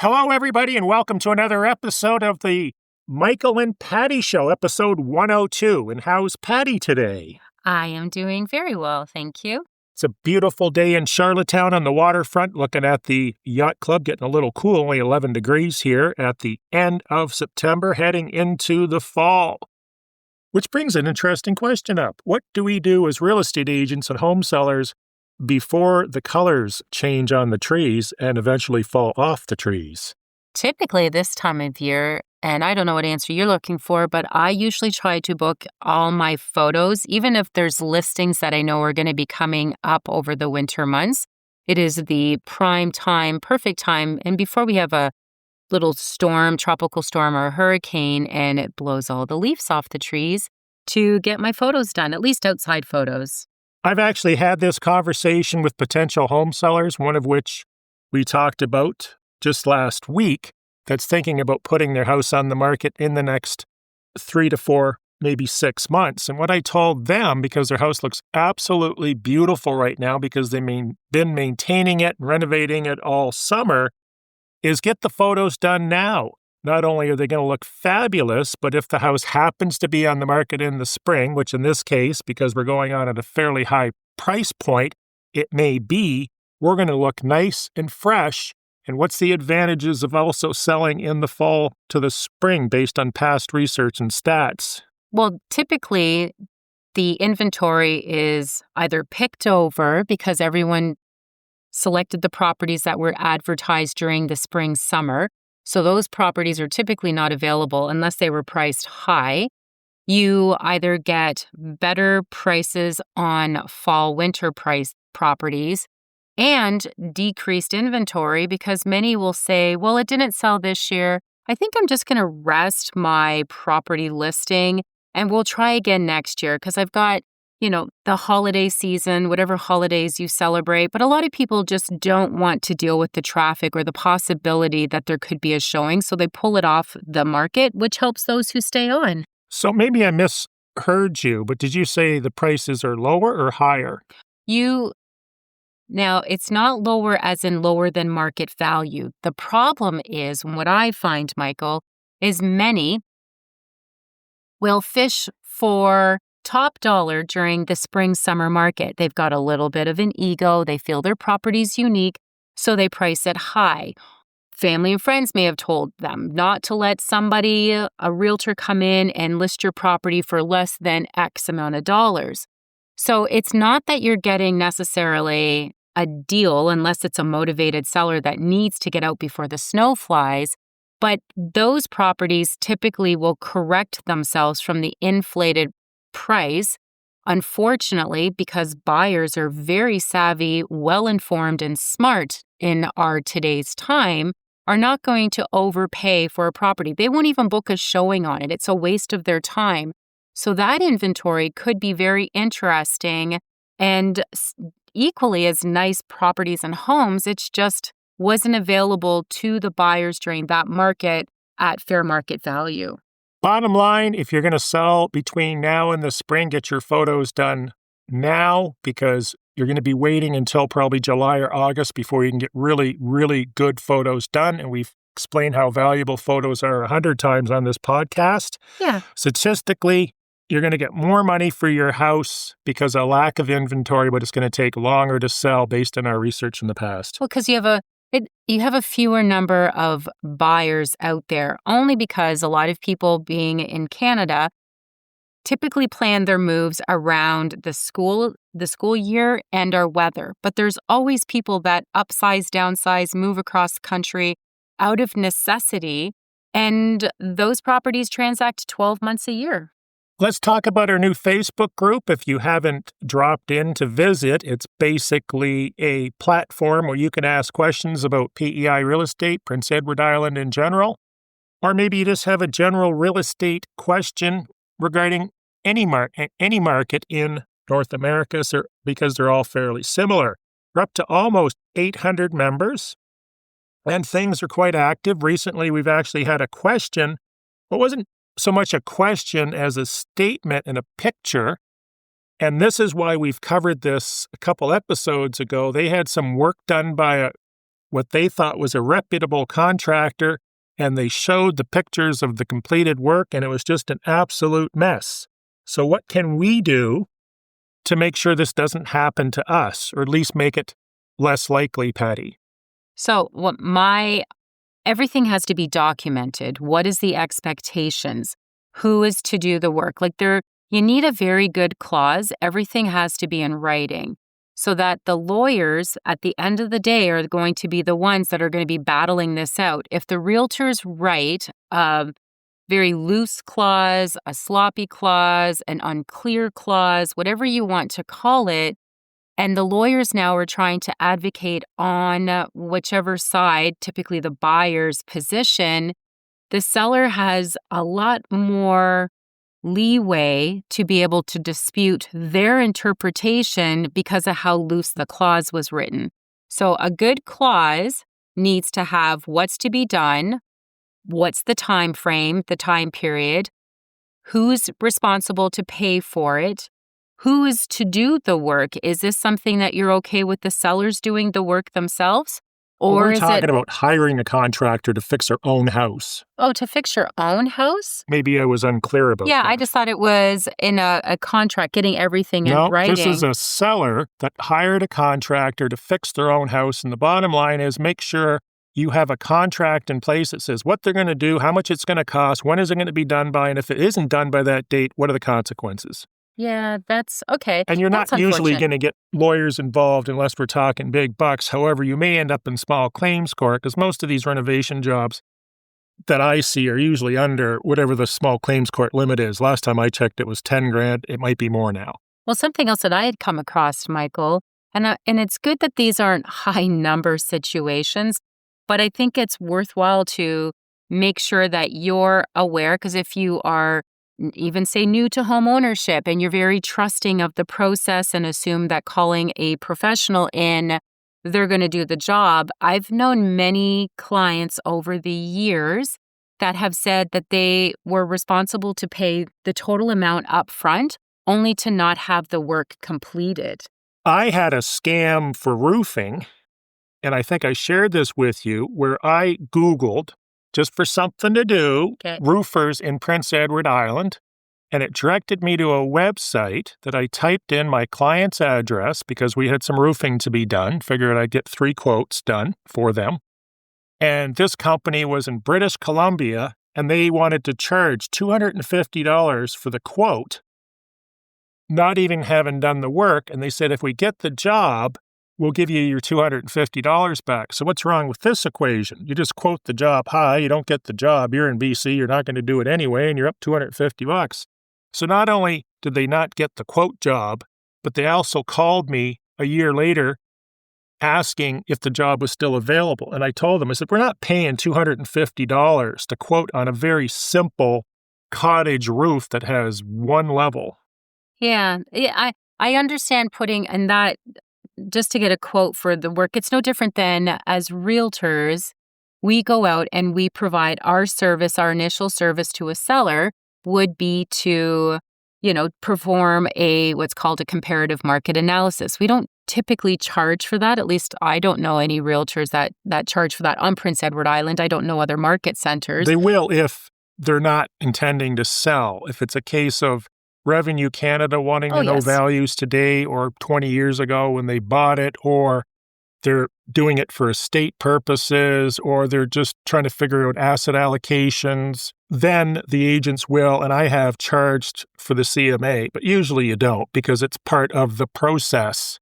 Hello, everybody, and welcome to another episode of the Michael and Patty Show, episode 102. And how's Patty today? I am doing very well, thank you. It's a beautiful day in Charlottetown on the waterfront, looking at the yacht club, getting a little cool, only 11 degrees here at the end of September, heading into the fall. Which brings an interesting question up. What do we do as real estate agents and home sellers before the colors change on the trees and eventually fall off the trees? Typically this time of year, and I don't know what answer you're looking for, but I usually try to book all my photos, even if there's listings that I know are going to be coming up over the winter months. It is the prime time, perfect time, and before we have a little storm, tropical storm or hurricane, and it blows all the leaves off the trees, to get my photos done, at least outside photos. I've actually had this conversation with potential home sellers, one of which we talked about just last week, that's thinking about putting their house on the market in the next 3 to 4, maybe 6 months. And what I told them, because their house looks absolutely beautiful right now because they've been maintaining it and renovating it all summer, is get the photos done now. Not only are they going to look fabulous, but if the house happens to be on the market in the spring, which in this case, because we're going on at a fairly high price point, it may be, we're going to look nice and fresh. And what's the advantages of also selling in the fall to the spring based on past research and stats? Well, typically the inventory is either picked over because everyone selected the properties that were advertised during the spring, summer. So those properties are typically not available unless they were priced high. You either get better prices on fall, winter price properties and decreased inventory because many will say, well, it didn't sell this year. I think I'm just going to rest my property listing and we'll try again next year because I've got, the holiday season, whatever holidays you celebrate. But a lot of people just don't want to deal with the traffic or the possibility that there could be a showing. So they pull it off the market, which helps those who stay on. So maybe I misheard you, but did you say the prices are lower or higher? Now, it's not lower as in lower than market value. The problem is, what I find, Michael, is many will fish for top dollar during the spring-summer market. They've got a little bit of an ego. They feel their property's unique, so they price it high. Family and friends may have told them not to let somebody, a realtor, come in and list your property for less than X amount of dollars. So it's not that you're getting necessarily a deal unless it's a motivated seller that needs to get out before the snow flies, but those properties typically will correct themselves from the inflated price, unfortunately, because buyers are very savvy, well-informed, and smart in our today's time, are not going to overpay for a property. They won't even book a showing on it. It's a waste of their time. So that inventory could be very interesting and equally as nice properties and homes. It's just wasn't available to the buyers during that market at fair market value. Bottom line, if you're going to sell between now and the spring, get your photos done now because you're going to be waiting until probably July or August before you can get really, really good photos done. And we've explained how valuable photos are 100 times on this podcast. Yeah. Statistically, you're going to get more money for your house because of lack of inventory, but it's going to take longer to sell based on our research in the past. Well, because you have a fewer number of buyers out there, only because a lot of people being in Canada typically plan their moves around the school year and our weather. But there's always people that upsize, downsize, move across the country out of necessity, and those properties transact 12 months a year. Let's talk about our new Facebook group. If you haven't dropped in to visit, it's basically a platform where you can ask questions about PEI real estate, Prince Edward Island in general, or maybe you just have a general real estate question regarding any market in North America, because they're all fairly similar. We're up to almost 800 members, and things are quite active. Recently, we've actually had a question. It wasn't so much a question as a statement and a picture. And this is why we've covered this a couple episodes ago. They had some work done by what they thought was a reputable contractor, and they showed the pictures of the completed work, and it was just an absolute mess. So what can we do to make sure this doesn't happen to us, or at least make it less likely, Patty? So everything has to be documented. What is the expectations? Who is to do the work? You need a very good clause. Everything has to be in writing so that the lawyers at the end of the day are going to be the ones that are going to be battling this out. If the realtors write a very loose clause, a sloppy clause, an unclear clause, whatever you want to call it, and the lawyers now are trying to advocate on whichever side, typically the buyer's position, the seller has a lot more leeway to be able to dispute their interpretation because of how loose the clause was written. So a good clause needs to have what's to be done, what's the time frame, the time period, who's responsible to pay for it, who is to do the work. Is this something that you're okay with the sellers doing the work themselves? Or We're is talking it about hiring a contractor to fix their own house. to fix your own house? Maybe I was unclear about Yeah, that. I just thought it was in a contract, getting everything in No, writing. this is a seller that hired a contractor to fix their own house. And the bottom line is make sure you have a contract in place that says what they're going to do, how much it's going to cost, when is it going to be done by, and if it isn't done by that date, what are the consequences? Yeah, that's okay. And you're That's not usually unfortunate. going to get lawyers involved unless we're talking big bucks. However, you may end up in small claims court because most of these renovation jobs that I see are usually under whatever the small claims court limit is. Last time I checked, it was 10 grand. It might be more now. Well, something else that I had come across, Michael, and it's good that these aren't high number situations, but I think it's worthwhile to make sure that you're aware, because if you are even say new to home ownership and you're very trusting of the process and assume that calling a professional in, they're going to do the job. I've known many clients over the years that have said that they were responsible to pay the total amount up front only to not have the work completed. I had a scam for roofing, and I think I shared this with you, where I Googled, just for something to do, Okay. roofers in Prince Edward Island, and it directed me to a website that I typed in my client's address because we had some roofing to be done, figured I'd get 3 quotes done for them. And this company was in British Columbia, and they wanted to charge $250 for the quote, not even having done the work, and they said, if we get the job, we'll give you your $250 back. So what's wrong with this equation? You just quote the job high, you don't get the job, you're in BC, you're not going to do it anyway, and you're up $250. So not only did they not get the quote job, but they also called me a year later asking if the job was still available. And I told them, I said, we're not paying $250 to quote on a very simple cottage roof that has one level. Yeah, I understand putting, and that just to get a quote for the work, it's no different than as realtors, we go out and we provide our service, our initial service to a seller would be to, perform what's called a comparative market analysis. We don't typically charge for that. At least I don't know any realtors that charge for that on Prince Edward Island. I don't know other market centers. They will if they're not intending to sell. If it's a case of Revenue Canada wanting to know values today or 20 years ago when they bought it, or they're doing it for estate purposes, or they're just trying to figure out asset allocations, then the agents will, and I have charged for the CMA, but usually you don't because it's part of the process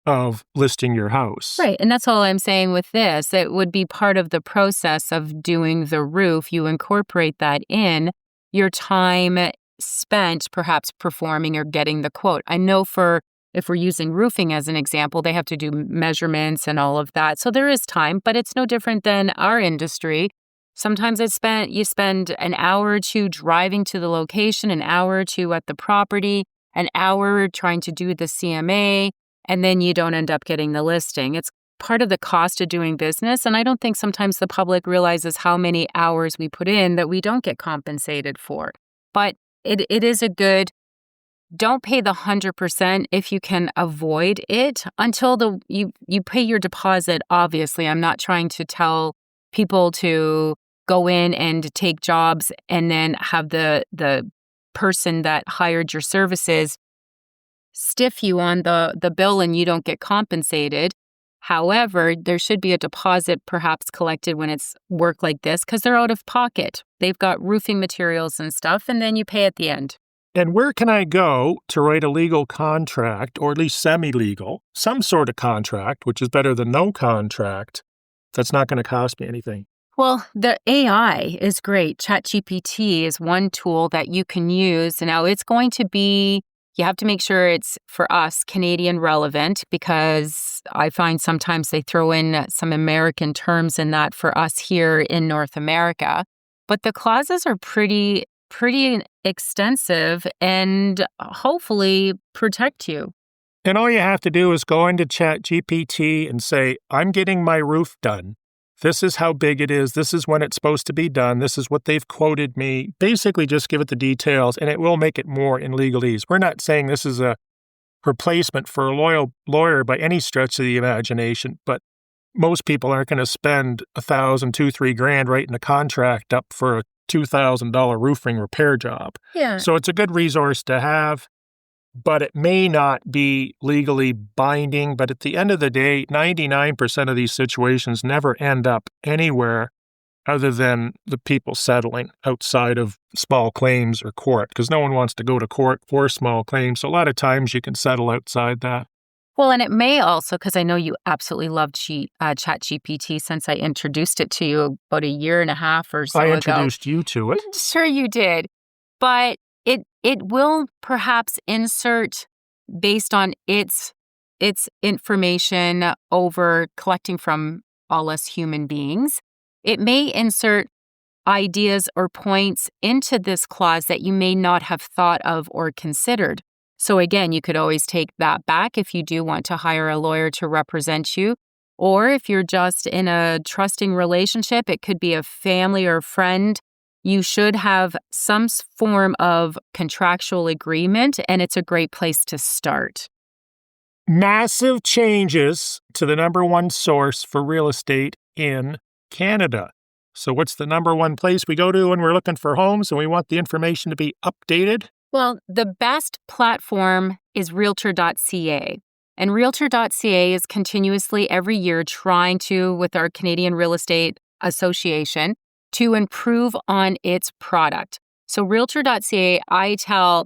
of listing your house. Right, and that's all I'm saying with this. It would be part of the process of doing the roof. You incorporate that in your time spent perhaps performing or getting the quote. I know if we're using roofing as an example, they have to do measurements and all of that. So there is time, but it's no different than our industry. Sometimes you spend an hour or two driving to the location, an hour or two at the property, an hour trying to do the CMA, and then you don't end up getting the listing. It's part of the cost of doing business, and I don't think sometimes the public realizes how many hours we put in that we don't get compensated for. But it is a good don't pay the 100% if you can avoid it until you pay your deposit. Obviously, I'm not trying to tell people to go in and take jobs and then have the person that hired your services stiff you on the bill and you don't get compensated. However, there should be a deposit perhaps collected when it's work like this because they're out of pocket. They've got roofing materials and stuff, and then you pay at the end. And where can I go to write a legal contract, or at least semi-legal, some sort of contract, which is better than no contract, that's not going to cost me anything? Well, the AI is great. ChatGPT is one tool that you can use. Now, it's going to be, you have to make sure it's, for us, Canadian relevant, because I find sometimes they throw in some American terms in that for us here in North America. But the clauses are pretty extensive and hopefully protect you. And all you have to do is go into ChatGPT and say, I'm getting my roof done. This is how big it is. This is when it's supposed to be done. This is what they've quoted me. Basically, just give it the details, and it will make it more in legalese. We're not saying this is a replacement for a lawyer by any stretch of the imagination, but most people aren't going to spend $1,000, $2,000, $3,000 writing a contract up for a $2,000 roofing repair job. Yeah. So it's a good resource to have, but it may not be legally binding. But at the end of the day, 99% of these situations never end up anywhere other than the people settling outside of small claims or court, because no one wants to go to court for small claims. So a lot of times you can settle outside that. Well, and it may also, because I know you absolutely loved ChatGPT since I introduced it to you about a year and a half or so ago. I introduced you to it. Sure you did. But it will perhaps insert, based on its information over collecting from all us human beings, it may insert ideas or points into this clause that you may not have thought of or considered. So again, you could always take that back if you do want to hire a lawyer to represent you. Or if you're just in a trusting relationship, it could be a family or friend. You should have some form of contractual agreement, and it's a great place to start. Massive changes to the number one source for real estate in Canada. So what's the number one place we go to when we're looking for homes and we want the information to be updated? Well, the best platform is Realtor.ca. And Realtor.ca is continuously every year trying to, with our Canadian Real Estate Association, to improve on its product. So Realtor.ca,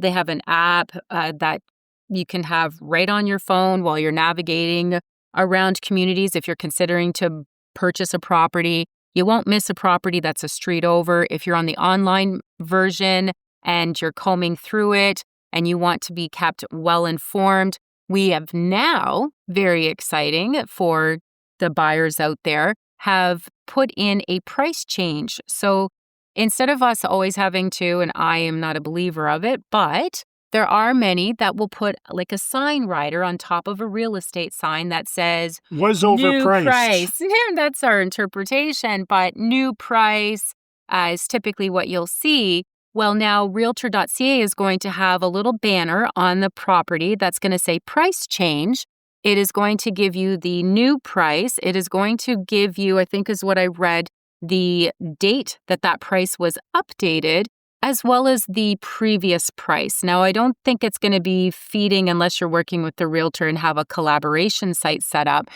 they have an app that you can have right on your phone while you're navigating around communities. If you're considering to purchase a property, you won't miss a property that's a street over. If you're on the online version and you're combing through it and you want to be kept well informed, we have now, very exciting for the buyers out there, have put in a price change. So instead of us always having to, and I am not a believer of it, but there are many that will put like a sign rider on top of a real estate sign that says, was new overpriced. price. That's our interpretation, but new price is typically what you'll see. Well, now Realtor.ca is going to have a little banner on the property that's going to say price change. It is going to give you the new price. It is going to give you, I think is what I read, the date that price was updated, as well as the previous price. Now, I don't think it's going to be feeding, unless you're working with the realtor and have a collaboration site set up,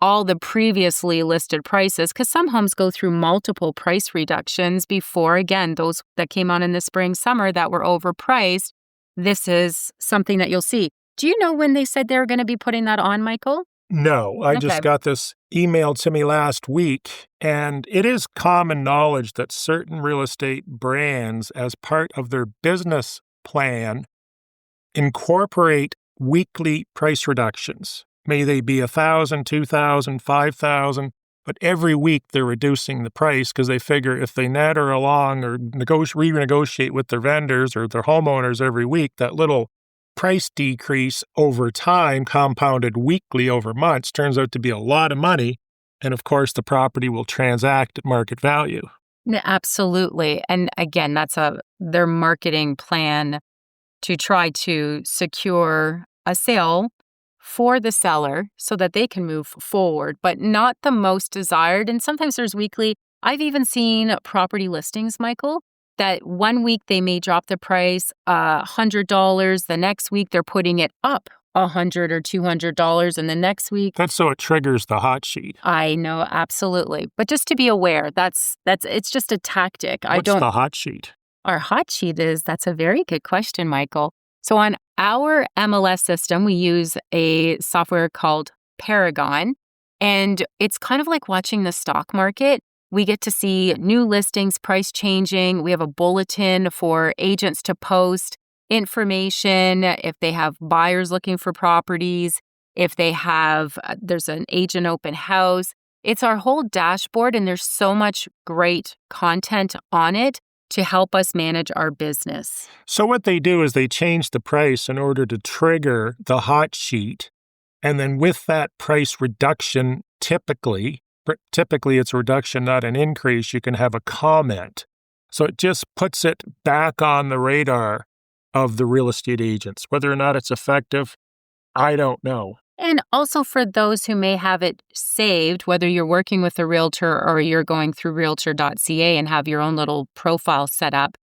all the previously listed prices, because some homes go through multiple price reductions before, again, those that came on in the spring, summer that were overpriced. This is something that you'll see. Do you know when they said they were going to be putting that on, Michael? No, I just got this emailed to me last week, and it is common knowledge that certain real estate brands, as part of their business plan, incorporate weekly price reductions. May they be $1,000, $2,000, $5,000, but every week they're reducing the price because they figure if they natter along or renegotiate with their vendors or their homeowners every week, that little price decrease over time, compounded weekly over months, turns out to be a lot of money. And of course, the property will transact at market value. Absolutely. And again, that's their marketing plan to try to secure a sale for the seller so that they can move forward, but not the most desired. And sometimes there's weekly. I've even seen property listings, Michael, that one week they may drop the price $100. The next week they're putting it up $100 or $200, and the next week That's so it triggers the hot sheet. I know, absolutely. But just to be aware, it's just a tactic. What's the hot sheet? Our hot sheet that's a very good question, Michael. So on our MLS system, we use a software called Paragon, and it's kind of like watching the stock market. We get to see new listings, price changing. We have a bulletin for agents to post information if they have buyers looking for properties, if they have, there's an agent open house. It's our whole dashboard, and there's so much great content on it to help us manage our business. So what they do is they change the price in order to trigger the hot sheet. And then with that price reduction, typically it's a reduction, not an increase, you can have a comment. So it just puts it back on the radar of the real estate agents. Whether or not it's effective, I don't know. And also for those who may have it saved, whether you're working with a realtor or you're going through Realtor.ca and have your own little profile set up,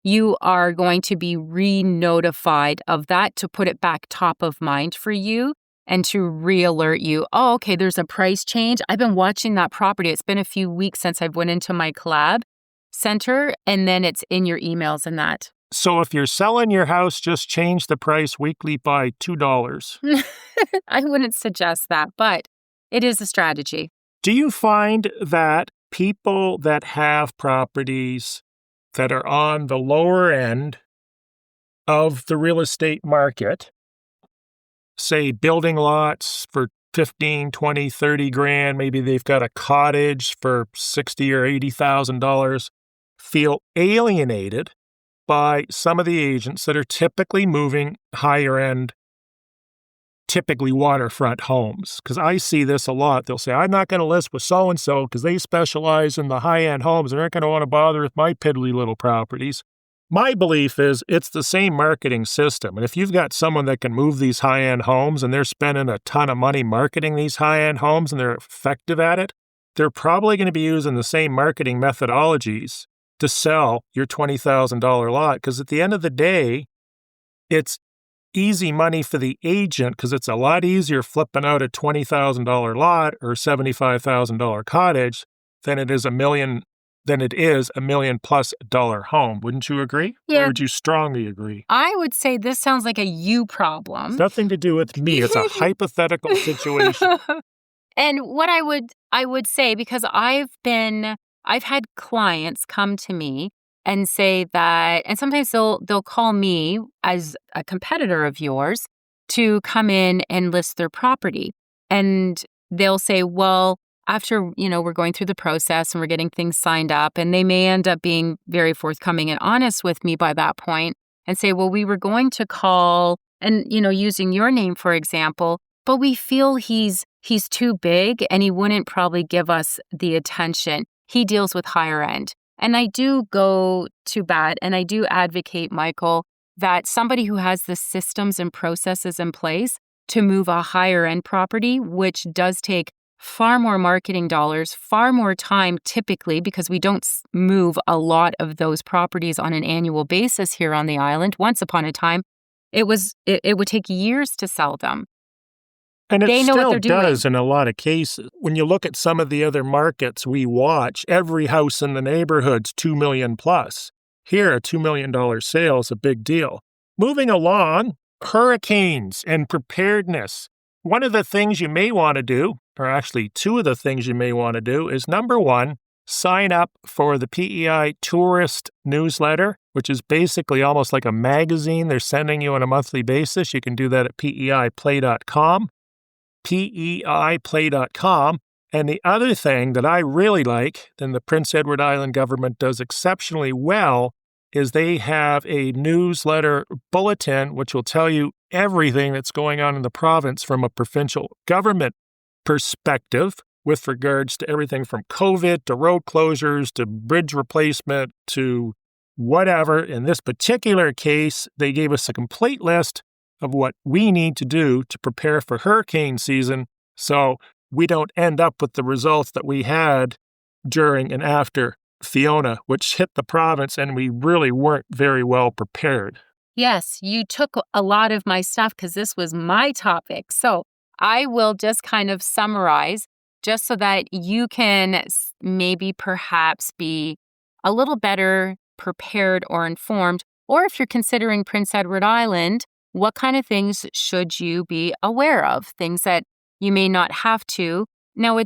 you are going to be re-notified of that to put it back top of mind for you and to re-alert you. Oh, okay, there's a price change. I've been watching that property. It's been a few weeks since I've went into my collab center, and then it's in your emails and that. So if you're selling your house, just change the price weekly by $2. I wouldn't suggest that, but it is a strategy. Do you find that people that have properties that are on the lower end of the real estate market, say building lots for 15, 20, 30 grand, maybe they've got a cottage for $60,000 or $80,000, feel alienated by some of the agents that are typically moving higher end, typically waterfront homes? Because I see this a lot. They'll say, I'm not going to list with so-and-so because they specialize in the high-end homes. They're not going to want to bother with my piddly little properties. My belief is it's the same marketing system. And if you've got someone that can move these high-end homes and they're spending a ton of money marketing these high-end homes and they're effective at it, they're probably going to be using the same marketing methodologies to sell your $20,000 lot. Because at the end of the day, it's easy money for the agent because it's a lot easier flipping out a $20,000 lot or $75,000 cottage than it is a $1 million plus dollar home. Wouldn't you agree? Yeah. Or would you strongly agree? I would say this sounds like a you problem. It's nothing to do with me. It's a hypothetical situation. And what I would say, because I've had clients come to me and say that, and sometimes they'll call me as a competitor of yours to come in and list their property. And they'll say, well, after, we're going through the process and we're getting things signed up, and they may end up being very forthcoming and honest with me by that point and say, well, we were going to call and, using your name, for example, but we feel he's too big and he wouldn't probably give us the attention. He deals with higher end. And I do go to bat and I do advocate, Michael, that somebody who has the systems and processes in place to move a higher end property, which does take far more marketing dollars, far more time typically, because we don't move a lot of those properties on an annual basis here on the island. Once upon a time, it would take years to sell them. And it they know still what they're does doing. in a lot of cases. When you look at some of the other markets we watch, every house in the neighborhood's $2 million plus. Here, a $2 million sale is a big deal. Moving along, hurricanes and preparedness. One of the things you may want to do, or actually two of the things you may want to do, is number one, sign up for the PEI tourist newsletter, which is basically almost like a magazine they're sending you on a monthly basis. You can do that at PEIplay.com. PEIplay.com. And the other thing that I really like, and the Prince Edward Island government does exceptionally well, is they have a newsletter bulletin which will tell you everything that's going on in the province from a provincial government perspective with regards to everything from COVID to road closures to bridge replacement to whatever. In this particular case, they gave us a complete list of what we need to do to prepare for hurricane season so we don't end up with the results that we had during and after Fiona, which hit the province, and we really weren't very well prepared. Yes, you took a lot of my stuff because this was my topic. So I will just kind of summarize just so that you can maybe perhaps be a little better prepared or informed. Or if you're considering Prince Edward Island, what kind of things should you be aware of? Things that you may not have to. Now,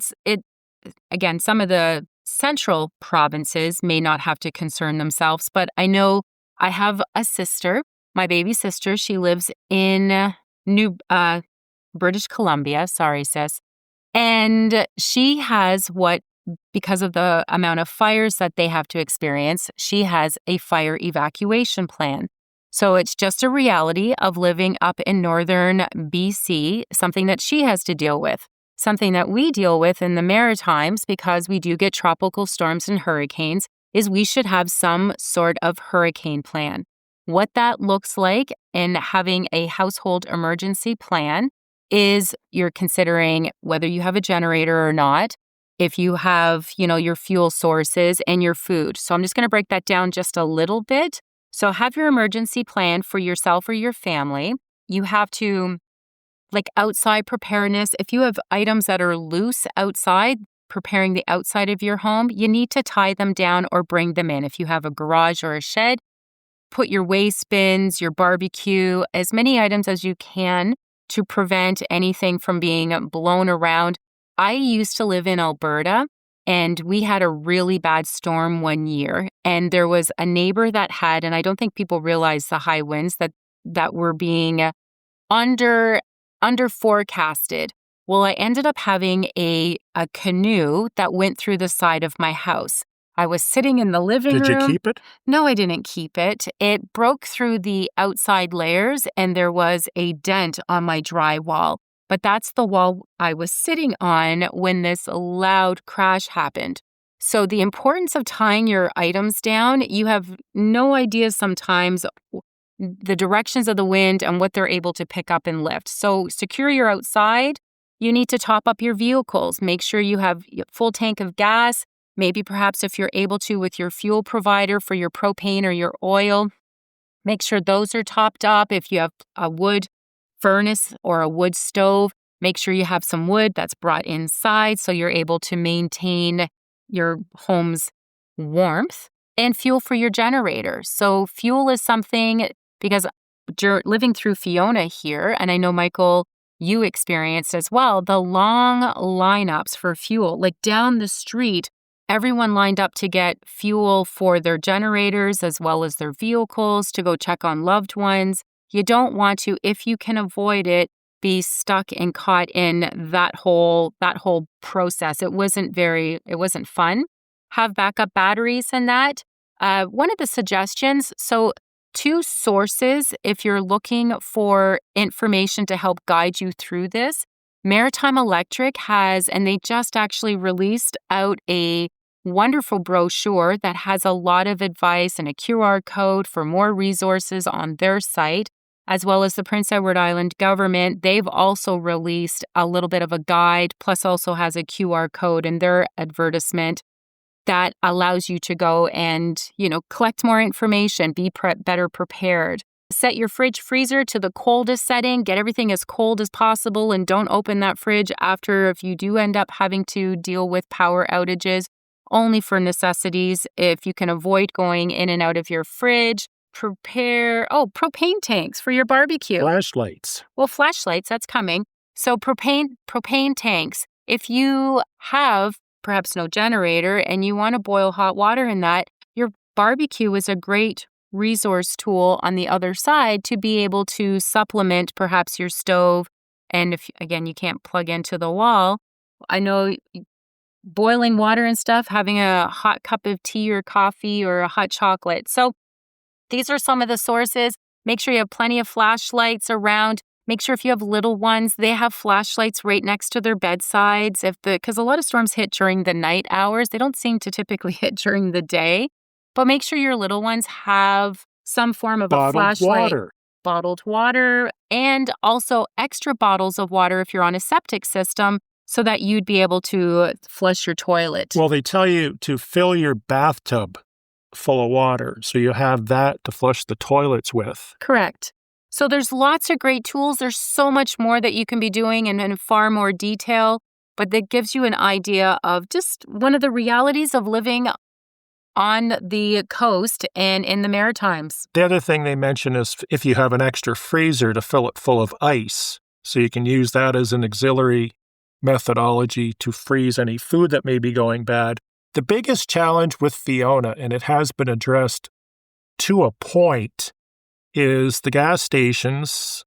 again, some of the central provinces may not have to concern themselves, but I know I have a sister, my baby sister. She lives in British Columbia. Sorry, sis. And she has because of the amount of fires that they have to experience, she has a fire evacuation plan. So it's just a reality of living up in northern BC, something that she has to deal with. Something that we deal with in the Maritimes, because we do get tropical storms and hurricanes, is we should have some sort of hurricane plan. What that looks like in having a household emergency plan is you're considering whether you have a generator or not, if you have, your fuel sources and your food. So I'm just going to break that down just a little bit. So have your emergency plan for yourself or your family. You have to, outside preparedness, if you have items that are loose outside, preparing the outside of your home, you need to tie them down or bring them in. If you have a garage or a shed, put your waste bins, your barbecue, as many items as you can to prevent anything from being blown around. I used to live in Alberta, and we had a really bad storm one year, and there was a neighbor that had, and I don't think people realize the high winds that were being under forecasted. Well, I ended up having a canoe that went through the side of my house. I was sitting in the living room. Did you keep it? No, I didn't keep it. It broke through the outside layers, and there was a dent on my drywall. But that's the wall I was sitting on when this loud crash happened. So the importance of tying your items down, you have no idea sometimes the directions of the wind and what they're able to pick up and lift. So secure your outside. You need to top up your vehicles. Make sure you have a full tank of gas. Maybe perhaps if you're able to with your fuel provider for your propane or your oil, make sure those are topped up. If you have a wood furnace or a wood stove, make sure you have some wood that's brought inside so you're able to maintain your home's warmth, and fuel for your generator. So fuel is something, because living through Fiona here, and I know, Michael, you experienced as well, the long lineups for fuel, down the street. Everyone lined up to get fuel for their generators as well as their vehicles, to go check on loved ones. You don't want to, if you can avoid it, be stuck and caught in that whole process. It wasn't fun. Have backup batteries in that. One of the suggestions, so 2 sources if you're looking for information to help guide you through this. Maritime Electric has, and they just actually released out a wonderful brochure that has a lot of advice and a QR code for more resources on their site, as well as the Prince Edward Island government. They've also released a little bit of a guide, plus also has a QR code in their advertisement that allows you to go and, collect more information, be better prepared. Set your fridge freezer to the coldest setting, get everything as cold as possible, and don't open that fridge after if you do end up having to deal with power outages. Only for necessities. If you can avoid going in and out of your fridge, prepare propane tanks for your barbecue. Flashlights. Well, flashlights, that's coming. So propane tanks. If you have perhaps no generator and you want to boil hot water in that, your barbecue is a great resource tool on the other side to be able to supplement perhaps your stove. And if, again, you can't plug into the wall, I know boiling water and stuff, having a hot cup of tea or coffee or a hot chocolate. So these are some of the sources. Make sure you have plenty of flashlights around. Make sure if you have little ones, they have flashlights right next to their bedsides. Because a lot of storms hit during the night hours. They don't seem to typically hit during the day. but make sure your little ones have some form of a Bottled flashlight, water. bottled water, and also extra bottles of water if you're on a septic system so that you'd be able to flush your toilet. Well, they tell you to fill your bathtub full of water, so you have that to flush the toilets with. Correct. So there's lots of great tools. There's so much more that you can be doing and in far more detail, but that gives you an idea of just one of the realities of living on the coast and in the Maritimes. The other thing they mention is if you have an extra freezer to fill it full of ice, so you can use that as an auxiliary methodology to freeze any food that may be going bad. The biggest challenge with Fiona, and it has been addressed to a point, is the gas stations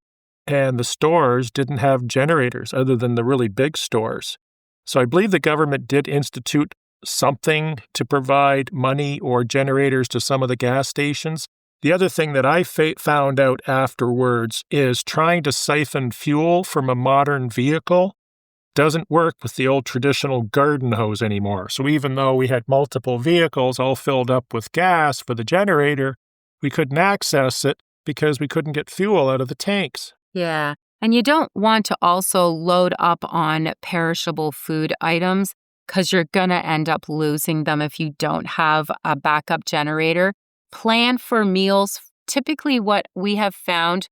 and the stores didn't have generators other than the really big stores. So I believe the government did institute something to provide money or generators to some of the gas stations. The other thing that I found out afterwards is trying to siphon fuel from a modern vehicle doesn't work with the old traditional garden hose anymore. So even though we had multiple vehicles all filled up with gas for the generator, we couldn't access it because we couldn't get fuel out of the tanks. Yeah. And you don't want to also load up on perishable food items because you're going to end up losing them if you don't have a backup generator. Plan for meals. Typically, what we have found,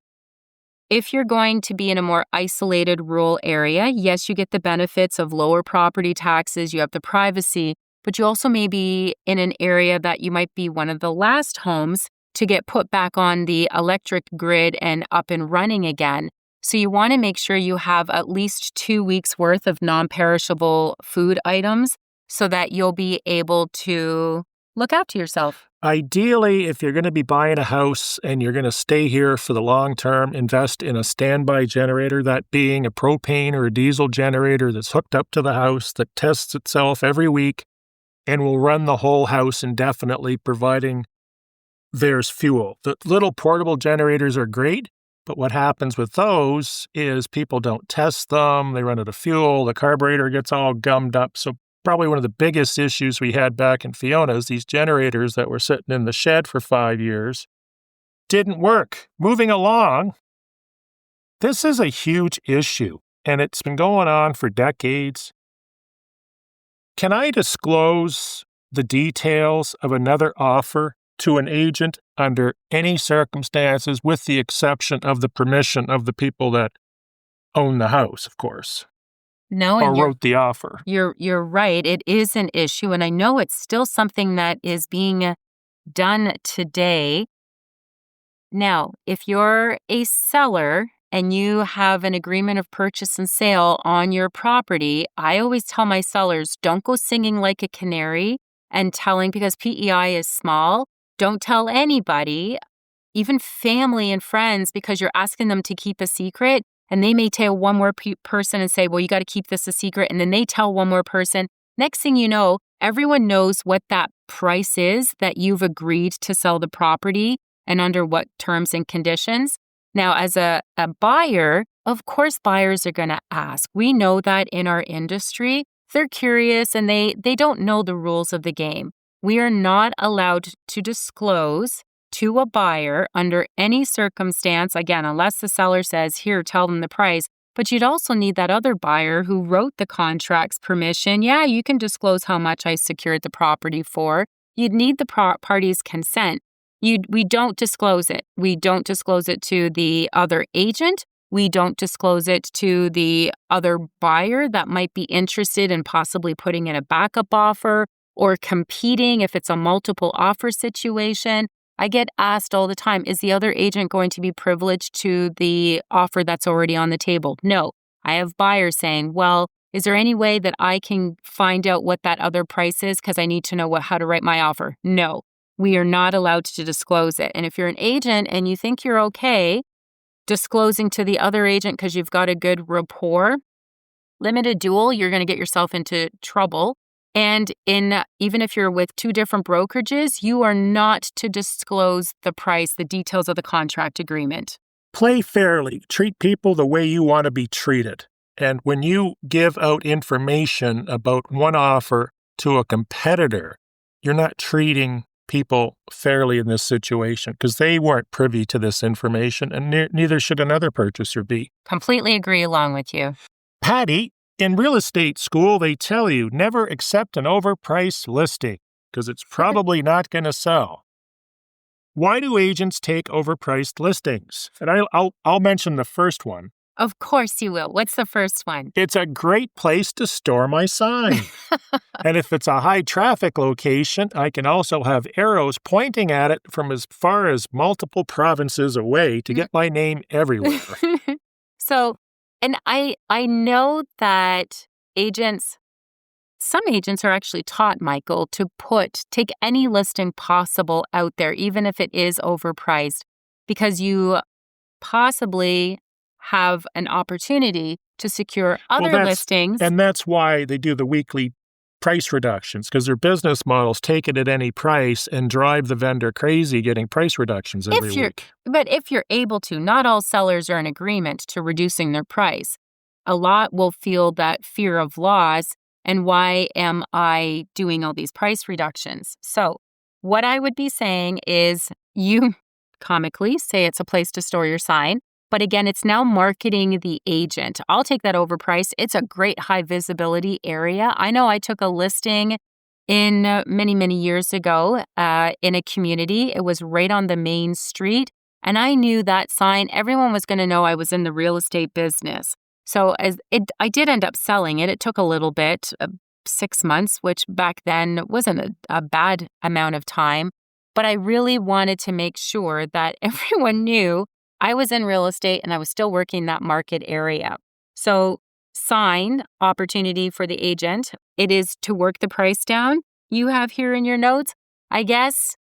if you're going to be in a more isolated rural area, yes, you get the benefits of lower property taxes, you have the privacy, but you also may be in an area that you might be one of the last homes to get put back on the electric grid and up and running again. So you want to make sure you have at least 2 weeks worth of non-perishable food items so that you'll be able to look after yourself. Ideally, if you're going to be buying a house and you're going to stay here for the long term, invest in a standby generator, that being a propane or a diesel generator that's hooked up to the house that tests itself every week and will run the whole house indefinitely, providing there's fuel. The little portable generators are great, but what happens with those is people don't test them, they run out of fuel, the carburetor gets all gummed up. So probably one of the biggest issues we had back in Fiona is these generators that were sitting in the shed for 5 years didn't work. Moving along, this is a huge issue, and it's been going on for decades. Can I disclose the details of another offer to an agent under any circumstances, with the exception of the permission of the people that own the house, of course? No, or and wrote the offer. You're right. It is an issue, and I know it's still something that is being done today. Now, if you're a seller and you have an agreement of purchase and sale on your property, I always tell my sellers, don't go singing like a canary and telling, because PEI is small, don't tell anybody, even family and friends, because you're asking them to keep a secret. And they may tell one more person and say, well, you got to keep this a secret. And then they tell one more person. Next thing you know, everyone knows what that price is that you've agreed to sell the property and under what terms and conditions. Now, as a buyer, of course, buyers are going to ask. We know that in our industry, they're curious and they don't know the rules of the game. We are not allowed to disclose to a buyer under any circumstance, again, unless the seller says, here, tell them the price. But you'd also need that other buyer who wrote the contract's permission. Yeah, you can disclose how much I secured the property for. You'd need the party's consent. We don't disclose it. We don't disclose it to the other agent. We don't disclose it to the other buyer that might be interested in possibly putting in a backup offer or competing if it's a multiple offer situation. I get asked all the time, is the other agent going to be privileged to the offer that's already on the table? No. I have buyers saying, well, is there any way that I can find out what that other price is because I need to know how to write my offer? No, we are not allowed to disclose it. And if you're an agent and you think you're okay disclosing to the other agent because you've got a good rapport, limited duel, you're going to get yourself into trouble. And even if you're with two different brokerages, you are not to disclose the price, the details of the contract agreement. Play fairly. Treat people the way you want to be treated. And when you give out information about one offer to a competitor, you're not treating people fairly in this situation because they weren't privy to this information, and neither should another purchaser be. Completely agree along with you. Patty, in real estate school, they tell you never accept an overpriced listing because it's probably not going to sell. Why do agents take overpriced listings? And I'll mention the first one. Of course you will. What's the first one? It's a great place to store my sign. And if it's a high traffic location, I can also have arrows pointing at it from as far as multiple provinces away to get my name everywhere. So, and I know that some agents are actually taught, Michael, to take any listing possible out there, even if it is overpriced, because you possibly have an opportunity to secure other listings. And that's why they do the weekly price reductions, because their business models take it at any price and drive the vendor crazy getting price reductions every week. But if you're able to, not all sellers are in agreement to reducing their price. A lot will feel that fear of loss, and why am I doing all these price reductions? So what I would be saying is you comically say it's a place to store your sign. But again, it's now marketing the agent. I'll take that overpriced. It's a great high visibility area. I know I took a listing in many, many years ago in a community. It was right on the main street. And I knew that sign, everyone was going to know I was in the real estate business. So I did end up selling it. It took a little bit, 6 months, which back then wasn't a bad amount of time. But I really wanted to make sure that everyone knew I was in real estate and I was still working that market area. So sign opportunity for the agent. It is to work the price down. You have here in your notes, I guess,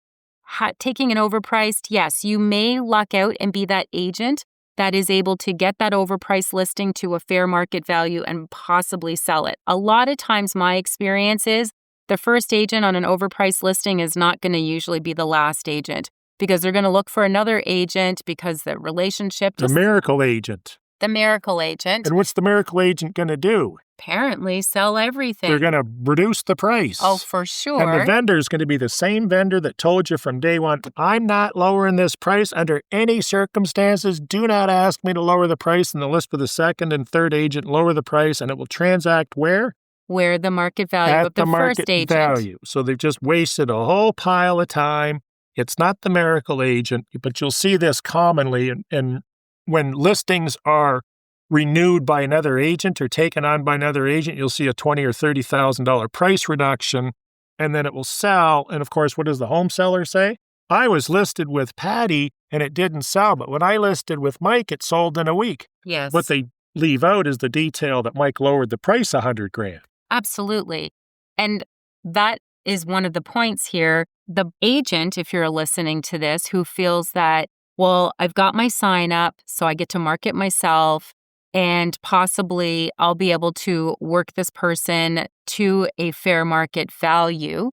taking an overpriced, yes, you may luck out and be that agent that is able to get that overpriced listing to a fair market value and possibly sell it. A lot of times my experience is the first agent on an overpriced listing is not going to usually be the last agent, because they're going to look for another agent because the relationship... The miracle agent. The miracle agent. And what's the miracle agent going to do? Apparently sell everything. They're going to reduce the price. Oh, for sure. And the vendor is going to be the same vendor that told you from day one, I'm not lowering this price under any circumstances. Do not ask me to lower the price. And the list with the second and third agent lower the price, and it will transact where? Where the market value of the first agent. Value. So they've just wasted a whole pile of time. It's not the miracle agent, but you'll see this commonly. And when listings are renewed by another agent or taken on by another agent, you'll see a $20,000 or $30,000 price reduction, and then it will sell. And of course, what does the home seller say? I was listed with Patty and it didn't sell, but when I listed with Mike, it sold in a week. Yes. What they leave out is the detail that Mike lowered the price $100,000. Absolutely. And that is one of the points here. The agent, if you're listening to this, who feels that, well, I've got my sign up, so I get to market myself, and possibly I'll be able to work this person to a fair market value.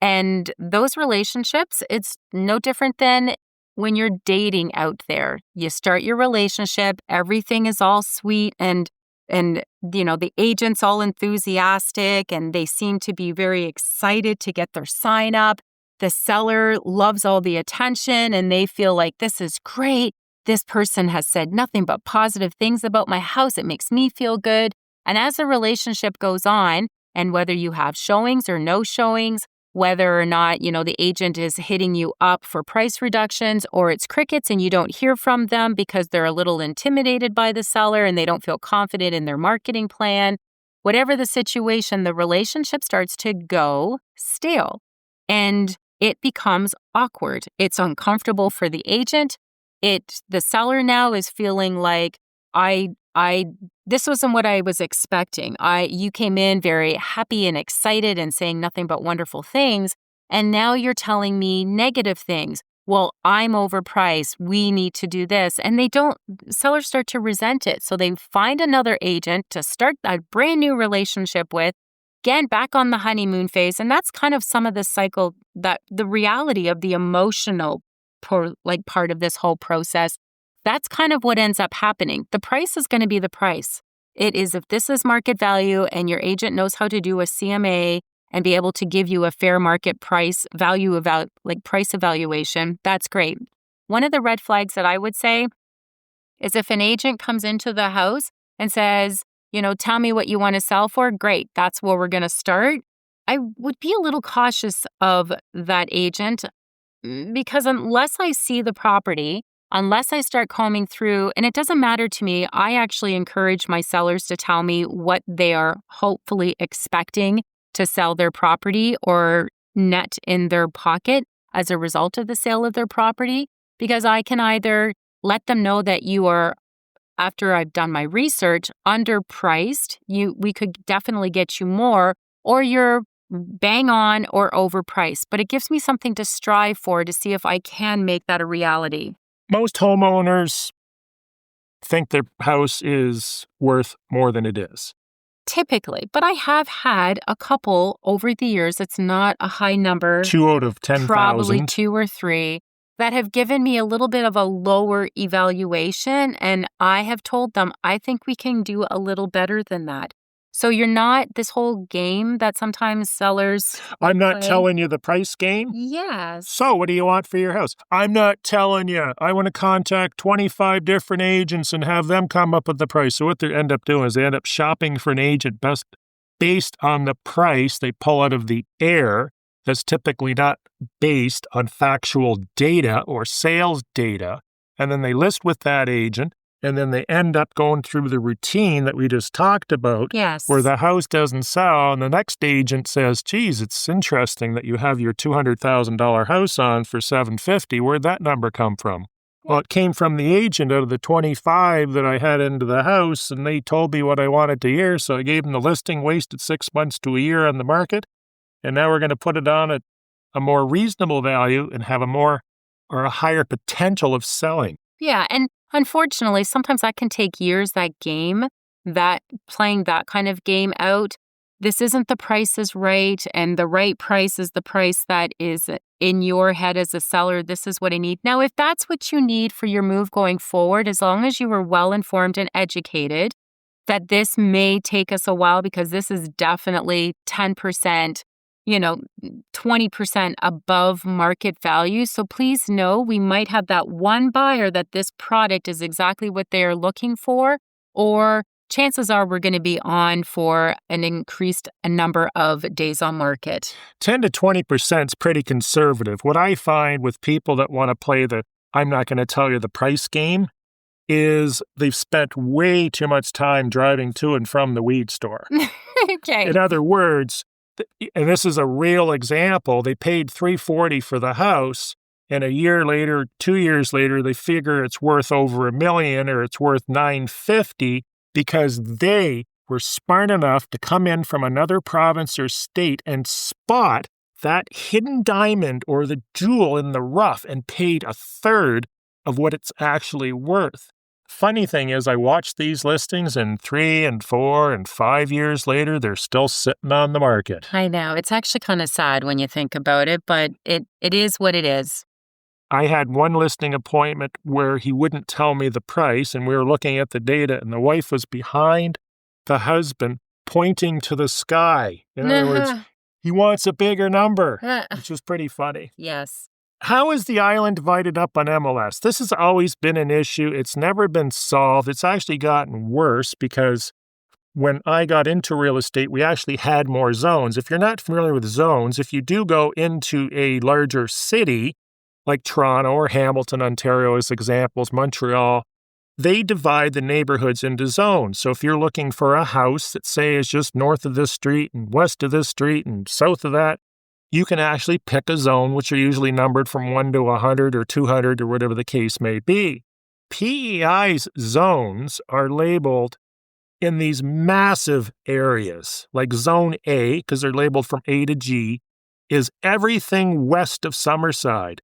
And those relationships, it's no different than when you're dating out there. You start your relationship, everything is all sweet and the agent's all enthusiastic and they seem to be very excited to get their sign up. The seller loves all the attention and they feel like this is great. This person has said nothing but positive things about my house. It makes me feel good. And as the relationship goes on, and whether you have showings or no showings, whether or not, the agent is hitting you up for price reductions or it's crickets and you don't hear from them because they're a little intimidated by the seller and they don't feel confident in their marketing plan, whatever the situation, the relationship starts to go stale and it becomes awkward. It's uncomfortable for the agent. The seller now is feeling like, this wasn't what I was expecting. You came in very happy and excited and saying nothing but wonderful things. And now you're telling me negative things. Well, I'm overpriced. We need to do this. And sellers start to resent it. So they find another agent to start a brand new relationship with, again, back on the honeymoon phase. And that's kind of some of the cycle, that the reality of the emotional part of this whole process. That's kind of what ends up happening. The price is going to be the price. It is, if this is market value and your agent knows how to do a CMA and be able to give you a fair market price price evaluation, that's great. One of the red flags that I would say is if an agent comes into the house and says, tell me what you want to sell for, great, that's where we're going to start. I would be a little cautious of that agent because unless I see the property, unless I start combing through, and it doesn't matter to me, I actually encourage my sellers to tell me what they are hopefully expecting to sell their property or net in their pocket as a result of the sale of their property, because I can either let them know that you are, after I've done my research, underpriced, we could definitely get you more, or you're bang on or overpriced. But it gives me something to strive for to see if I can make that a reality. Most homeowners think their house is worth more than it is. Typically, but I have had a couple over the years, it's not a high number. 2 out of 10,000. Probably 2 or 3 that have given me a little bit of a lower evaluation. And I have told them, I think we can do a little better than that. So you're not this whole game that sometimes sellers I'm not play. telling you the price game. Yes. So what do you want for your house? I'm not telling you. I want to contact 25 different agents and have them come up with the price. So what they end up doing is they end up shopping for an agent based on the price they pull out of the air that's typically not based on factual data or sales data. And then they list with that agent. And then they end up going through the routine that we just talked about, Yes. where the house doesn't sell, and the next agent says, geez, it's interesting that you have your $200,000 house on for $750. Where'd that number come from? Well, it came from the agent out of the 25 that I had into the house, and they told me what I wanted to hear, so I gave them the listing, wasted 6 months to a year on the market, and now we're going to put it on at a more reasonable value and have a higher potential of selling. Yeah, and unfortunately, sometimes that can take years, playing that kind of game out. This isn't the price is right, and the right price is the price that is in your head as a seller. This is what I need. Now, if that's what you need for your move going forward, as long as you were well-informed and educated, that this may take us a while because this is definitely 10%, 20% above market value. So please know we might have that one buyer that this product is exactly what they are looking for, or chances are we're going to be on for an increased number of days on market. 10 to 20% is pretty conservative. What I find with people that want to play the I'm not going to tell you the price game is they've spent way too much time driving to and from the weed store. Okay. In other words, and this is a real example, they paid $340 for the house, and a year later, 2 years later, they figure it's worth over $1 million or it's worth $950 because they were smart enough to come in from another province or state and spot that hidden diamond or the jewel in the rough and paid a third of what it's actually worth. Funny thing is, I watch these listings and 3 and 4 and 5 years later, they're still sitting on the market. I know. It's actually kind of sad when you think about it, but it is what it is. I had one listing appointment where he wouldn't tell me the price, and we were looking at the data, and the wife was behind the husband pointing to the sky. In other words, he wants a bigger number, which was pretty funny. Yes. How is the island divided up on MLS? This has always been an issue. It's never been solved. It's actually gotten worse because when I got into real estate, we actually had more zones. If you're not familiar with zones, if you do go into a larger city, like Toronto or Hamilton, Ontario as examples, Montreal, they divide the neighborhoods into zones. So if you're looking for a house that, say, is just north of this street and west of this street and south of that, you can actually pick a zone, which are usually numbered from 1 to 100 or 200 or whatever the case may be. PEI's zones are labeled in these massive areas, like Zone A, because they're labeled from A to G, is everything west of Summerside.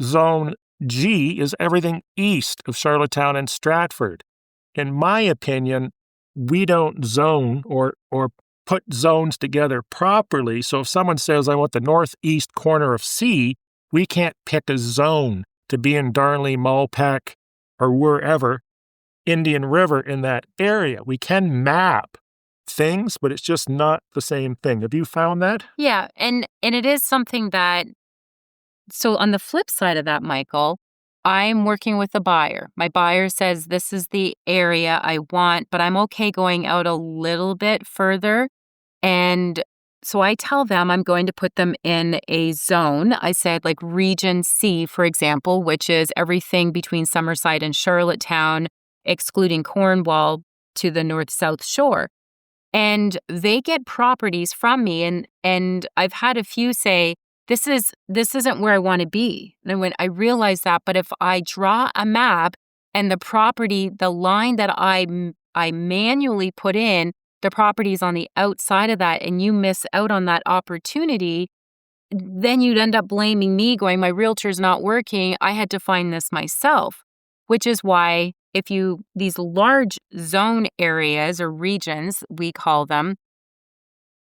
Zone G is everything east of Charlottetown and Stratford. In my opinion, we don't zone or put zones together properly. So if someone says, I want the northeast corner of C, we can't pick a zone to be in Darnley, Malpeque, or wherever, Indian River in that area. We can map things, but it's just not the same thing. Have you found that? Yeah, and it is something that, so on the flip side of that, Michael, I'm working with a buyer. My buyer says this is the area I want, but I'm okay going out a little bit further. And so I tell them I'm going to put them in a zone. I said like Region C, for example, which is everything between Summerside and Charlottetown, excluding Cornwall to the north-south shore. And they get properties from me, and I've had a few say, this isn't where I want to be. And when I realize that, but if I draw a map and the property, the line that I manually put in, the property is on the outside of that, and you miss out on that opportunity, then you'd end up blaming me, going, my realtor's not working. I had to find this myself, which is why these large zone areas or regions, we call them,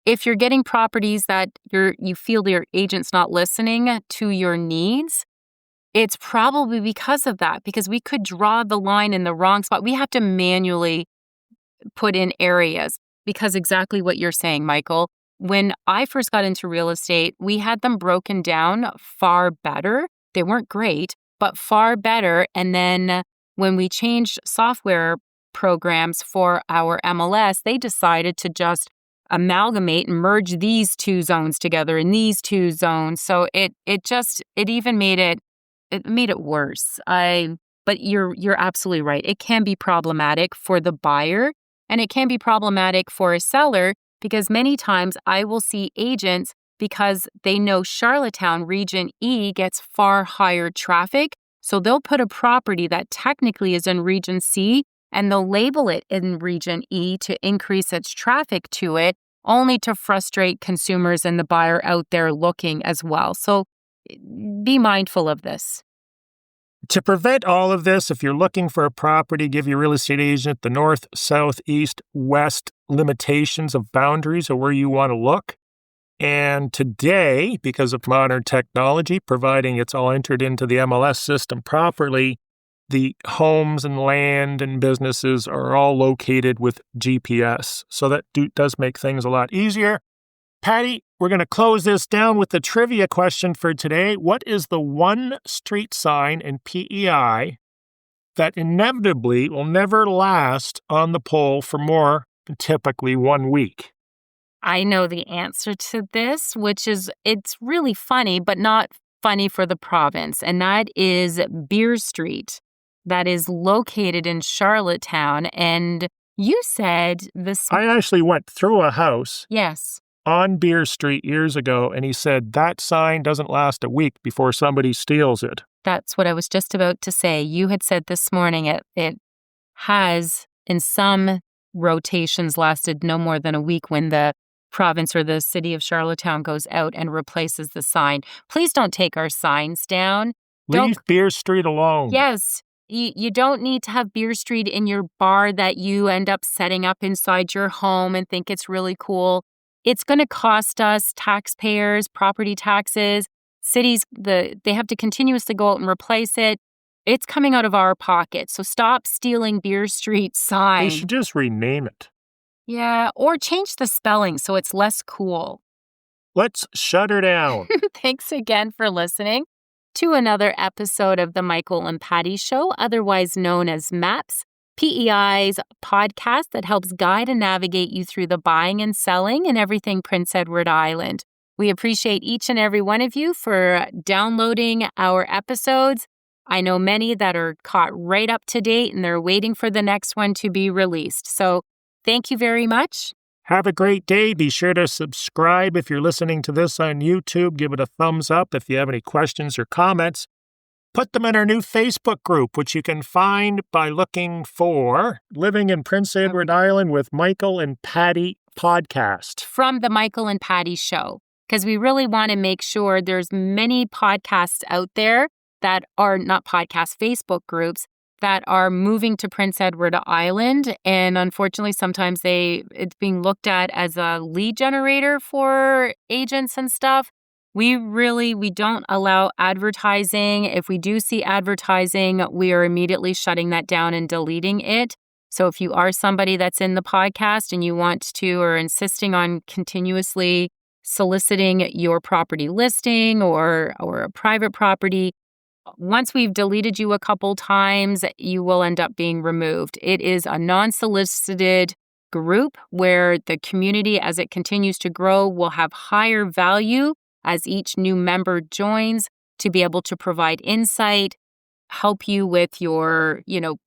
if you're getting properties that you feel your agent's not listening to your needs, it's probably because of that, because we could draw the line in the wrong spot. We have to manually put in areas, because exactly what you're saying, Michael. When I first got into real estate, we had them broken down far better. They weren't great, but far better. And then when we changed software programs for our MLS, they decided to just amalgamate and merge these two zones together in these two zones. So it even made it worse. But you're absolutely right. It can be problematic for the buyer, and it can be problematic for a seller, because many times I will see agents, because they know Charlottetown Region E gets far higher traffic. So they'll put a property that technically is in Region C, and they'll label it in Region E to increase its traffic to it, only to frustrate consumers and the buyer out there looking as well. So be mindful of this. To prevent all of this, if you're looking for a property, give your real estate agent the north, south, east, west limitations of boundaries of where you want to look. And today, because of modern technology, providing it's all entered into the MLS system properly, the homes and land and businesses are all located with GPS. So that does make things a lot easier. Patty, we're going to close this down with the trivia question for today. What is the one street sign in PEI that inevitably will never last on the pole for more than typically 1 week? I know the answer to this, it's really funny, but not funny for the province. And that is Beer Street. That is located in Charlottetown. And you said this. I actually went through a house. Yes. On Beer Street years ago, and he said that sign doesn't last a week before somebody steals it. That's what I was just about to say. You had said this morning it has, in some rotations, lasted no more than a week when the province or the city of Charlottetown goes out and replaces the sign. Please don't take our signs down. Leave Beer Street alone. Yes. You don't need to have Beer Street in your bar that you end up setting up inside your home and think it's really cool. It's going to cost us taxpayers, property taxes, cities, they have to continuously go out and replace it. It's coming out of our pocket. So stop stealing Beer Street sign. They should just rename it. Yeah, or change the spelling so it's less cool. Let's shut her down. Thanks again for listening to another episode of the Michael and Patty Show, otherwise known as MAPS, PEI's podcast that helps guide and navigate you through the buying and selling and everything Prince Edward Island. We appreciate each and every one of you for downloading our episodes. I know many that are caught right up to date and they're waiting for the next one to be released. So thank you very much. Have a great day. Be sure to subscribe if you're listening to this on YouTube. Give it a thumbs up if you have any questions or comments. Put them in our new Facebook group, which you can find by looking for Living in Prince Edward Island with Michael and Patty podcast. From the Michael and Patty Show, because we really want to make sure there's many podcasts out there that are not podcasts, Facebook groups that are moving to Prince Edward Island. And unfortunately, sometimes it's being looked at as a lead generator for agents and stuff. We don't allow advertising. If we do see advertising, we are immediately shutting that down and deleting it. So if you are somebody that's in the podcast and you want to or insisting on continuously soliciting your property listing or a private property, once we've deleted you a couple times, you will end up being removed. It is a non-solicited group where the community, as it continues to grow, will have higher value as each new member joins to be able to provide insight, help you with your,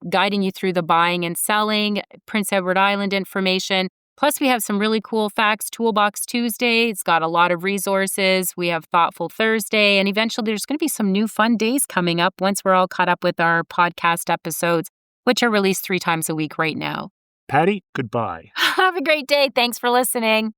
guiding you through the buying and selling, Prince Edward Island information. Plus, we have some really cool facts. Toolbox Tuesday, it's got a lot of resources. We have Thoughtful Thursday, and eventually there's going to be some new fun days coming up once we're all caught up with our podcast episodes, which are released 3 times a week right now. Patty, goodbye. Have a great day. Thanks for listening.